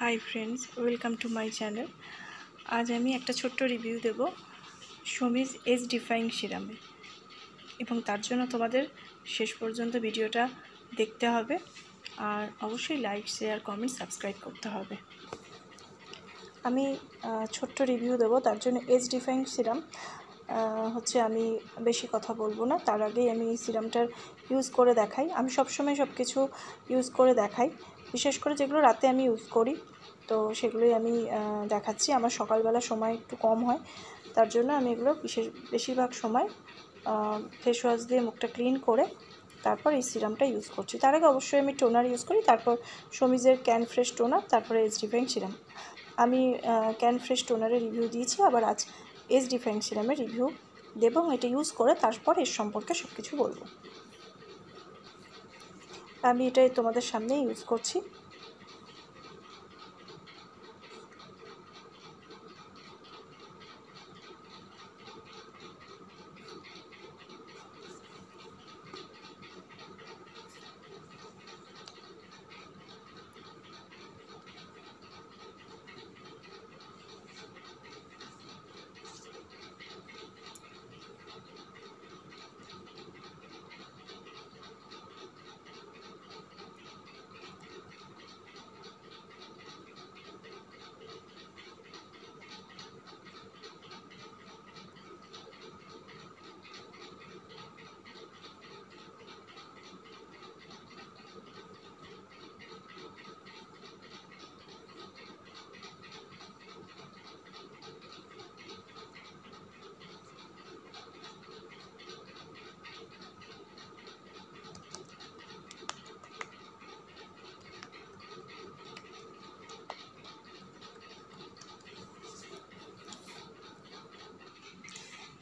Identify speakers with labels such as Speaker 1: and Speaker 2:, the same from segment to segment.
Speaker 1: High friends welcome to my channel. आज आमी एक छोट्ट रिव्यू देव शमीज एज डिफाइंग सिरामे एबं तार जोन्नो तोमादेर शेष पर्यन्त भिडियोटा देखते हबे और अवश्य लाइक शेयर कमेंट सबस्क्राइब करते हबे। आमी छोट्ट रिव्यू देव तार जोन्नो एज डिफाइंग सिराम হচ্ছে আমি বেশি কথা বলবো না, তার আগেই আমি এই সিরামটার ইউজ করে দেখাই। আমি সবসময় সব কিছু ইউজ করে দেখাই, বিশেষ করে যেগুলো রাতে আমি ইউজ করি তো সেগুলোই আমি দেখাচ্ছি। আমার সকালবেলা সময় একটু কম হয়, তার জন্য আমি এগুলো বেশিরভাগ সময় ফেস ওয়াশ দিয়ে মুখটা ক্লিন করে তারপর এই সিরামটা ইউজ করছি। তার আগে অবশ্যই আমি টোনার ইউজ করি, তারপর শমিজের ক্যান ফ্রেশ টোনার, তারপরে এজ ডিফাইং সিরাম। আমি ক্যান ফ্রেশ টোনারের রিভিউ দিয়েছি, আবার আজ এজ ডিফাইং সিরামের রিভিউ দেব এবং এটা ইউজ করে তারপর এর সম্পর্কে সব কিছু বলবো। আমি এটাই তোমাদের সামনে ইউজ করছি।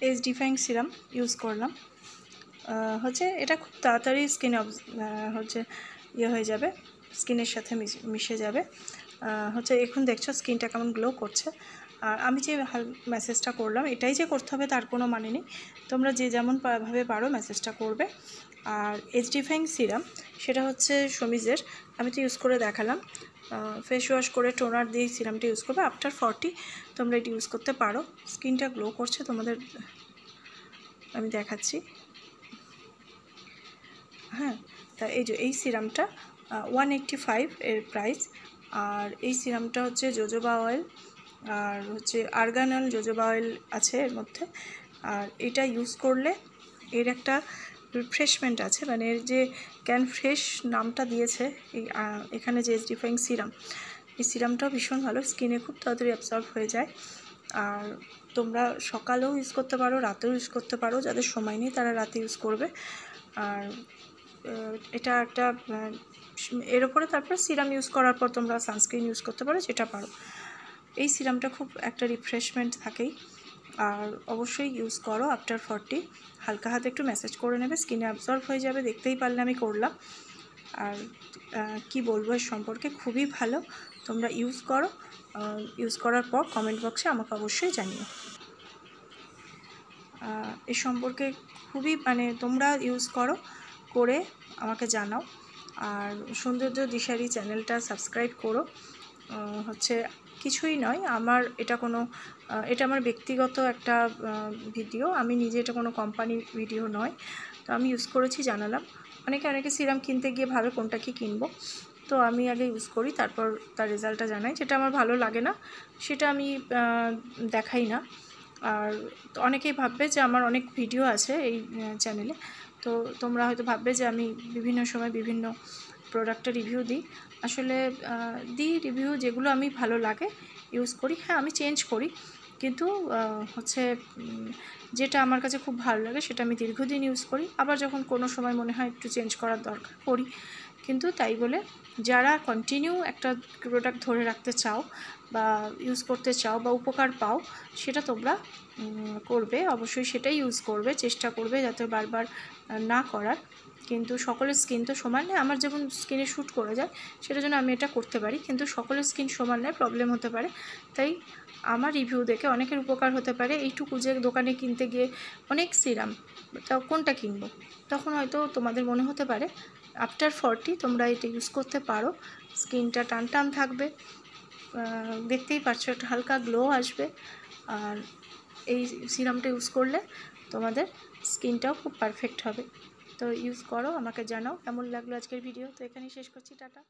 Speaker 1: এজ ডিফাইং সিরাম ইউজ করলাম, হচ্ছে এটা খুব তাড়াতাড়ি স্কিনে হচ্ছে হয়ে যাবে, স্কিনের সাথে মিশে যাবে। হচ্ছে এখন দেখছো স্কিনটা কেমন গ্লো করছে। আর আমি যে মেসেজটা করলাম এটাই যে করতে হবে তার কোনো মানে নেই, তোমরা যে যেমন ভাবে পারো মেসেজটা করবে। আর এজ ডিফাইং সিরাম সেটা হচ্ছে শমিজের, আমি তো ইউজ করে দেখালাম। ফেস ওয়াশ করে টোনার দিয়ে সিরামটা ইউজ করবে। আফটার 40 তোমরা এটা ইউজ করতে পারো, স্কিনটা গ্লো করছে তোমাদের, আমি দেখাচ্ছি। হ্যাঁ, তা এই সিরামটা 185 এর প্রাইস। আর এই সিরামটা হচ্ছে জোজোবা অয়েল আর হচ্ছে আর্গানল জোজোবা অয়েল আছে এর মধ্যে। আর এটা ইউজ করলে এর একটা রিফ্রেশমেন্ট আছে, মানে এর যে ক্যান ফ্রেশ নামটা দিয়েছে এখানে যে এজ ডিফাইং সিরাম, এই সিরামটাও ভীষণ ভালো, স্কিনে খুব তাড়াতাড়ি অ্যাবসর্ব হয়ে যায়। আর তোমরা সকালেও ইউজ করতে পারো, রাতেও ইউজ করতে পারো, যাদের সময় নেই তারা রাতে ইউজ করবে। আর এটা একটা এর ওপরে তারপর সিরাম ইউজ করার পর তোমরা সানস্ক্রিন ইউজ করতে পারো, যেটা পারো। এই সিরামটা খুব একটা রিফ্রেশমেন্ট থাকেই। আর অবশ্যই ইউজ করো আফটার 40, হালকা হাতে একটু ম্যাসাজ করে নেবে, স্কিনে অ্যাবজর্ব হয়ে যাবে, দেখতেই পারলে আমি করলাম। আর কি বলবো এর সম্পর্কে, খুবই ভালো, তোমরা ইউজ করো। ইউজ করার পর কমেন্ট বক্সে আমাকে অবশ্যই জানিও। এর সম্পর্কে খুবই মানে তোমরা ইউজ করো, করে আমাকে জানাও। আর সৌন্দর্য দিশারি চ্যানেলটা সাবস্ক্রাইব করো। হচ্ছে কিছুই নয়, আমার এটা এটা আমার ব্যক্তিগত একটা ভিডিও, আমি নিজে এটা কোনো কোম্পানির ভিডিও নয়। তো আমি ইউজ করেছি, জানালাম। অনেকে সিরাম কিনতে গিয়ে ভাবে কোনটা কি কিনবো, তো আমি আগে ইউজ করি তারপর তার রেজাল্টটা জানাই। যেটা আমার ভালো লাগে না সেটা আমি দেখাই না। আর অনেকেই ভাববে যে আমার অনেক ভিডিও আছে এই চ্যানেলে, তো তোমরা হয়তো ভাববে যে আমি বিভিন্ন সময় বিভিন্ন প্রোডাক্টের রিভিউ দিই। আসলে দিই রিভিউ যেগুলো আমি ভালো লাগে ইউজ করি। হ্যাঁ, আমি চেঞ্জ করি, কিন্তু হচ্ছে যেটা আমার কাছে খুব ভালো লাগে সেটা আমি দীর্ঘদিন ইউজ করি। আবার যখন কোনো সময় মনে হয় একটু চেঞ্জ করার দরকার করি। কিন্তু তাই বলে যারা কন্টিনিউ একটা প্রোডাক্ট ধরে রাখতে চাও বা ইউজ করতে চাও বা উপকার পাও, সেটা তোমরা করবে, অবশ্যই সেটাই ইউজ করবে, চেষ্টা করবে যাতে বারবার না করার। কিন্তু সকলের স্কিন তো সমান নয়, আমার যেমন স্কিনে শ্যুট করে যায় সেটার জন্য আমি এটা করতে পারি, কিন্তু সকলের স্কিন সমান নয়, প্রবলেম হতে পারে। তাই আমার রিভিউ দেখে অনেকের উপকার হতে পারে। এইটুকু যে দোকানে কিনতে গিয়ে অনেক সিরাম, তা কোনটা কিনবো, তখন হয়তো তোমাদের মনে হতে পারে আফটার 40 তোমরা এটা ইউজ করতে পারো, স্কিনটা টান টান থাকবে, দেখতেই পাচ্ছ একটা হালকা গ্লো আসবে। আর এই সিরামটা ইউজ করলে তোমাদের স্কিনটাও খুব পারফেক্ট হবে। তো ইউজ করো, আমাকে জানাও কেমন লাগলো আজকের ভিডিও। তো এখানেই শেষ করছি, টাটা।